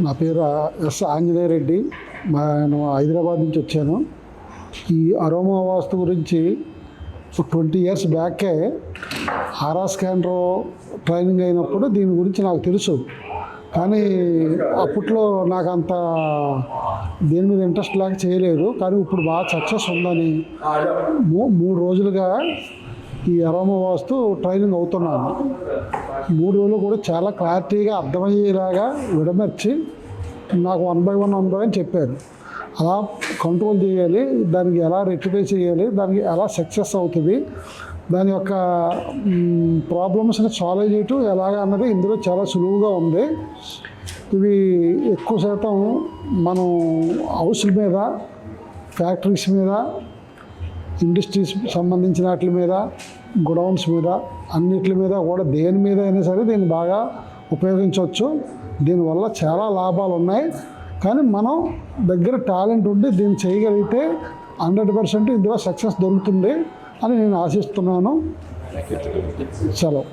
నా పేరు ఎస్ ఆంజనేయ రెడ్డి. నేను హైదరాబాద్ నుంచి వచ్చాను. ఈ అరోమా వాస్తు గురించి 20 ఇయర్స్ బ్యాకే ఆర్ఆర్ స్కానర్ ట్రైనింగ్ అయినప్పుడు దీని గురించి నాకు తెలుసు. కానీ అప్పట్లో నాకు అంత దేని మీద ఇంట్రెస్ట్ లేక చేయలేదు. కానీ ఇప్పుడు బాగా సక్సెస్ ఉందని 3 రోజులుగా ఈ అరోమా వాస్తు ట్రైనింగ్ అవుతున్నాను. 3 రోజులు కూడా చాలా క్లారిటీగా అర్థమయ్యేలాగా విడమర్చి నాకు 1 by 1 చెప్పారు. అలా కంట్రోల్ చేయాలి, దానికి ఎలా రెక్టిఫై చేయాలి, దానికి ఎలా సక్సెస్ అవుతుంది, దాని యొక్క ప్రాబ్లమ్స్ని సాల్వ్ చేయటం ఎలాగ అన్నది ఇందులో చాలా సులువుగా ఉంది. ఇవి ఎక్కువ శాతం మనం హౌస్ల మీద, ఫ్యాక్టరీస్ మీద, ఇండస్ట్రీస్ సంబంధించిన వాటి మీద, గొడౌన్స్ మీద, అన్నిటి మీద కూడా దేని మీద అయినా సరే దీన్ని బాగా ఉపయోగించవచ్చు. దీనివల్ల చాలా లాభాలు ఉన్నాయి. కానీ మనం దగ్గర టాలెంట్ ఉండి దీన్ని చేయగలిగితే 100% ఇందులో సక్సెస్ దొరుకుతుంది అని నేను ఆశిస్తున్నాను. సెలవు.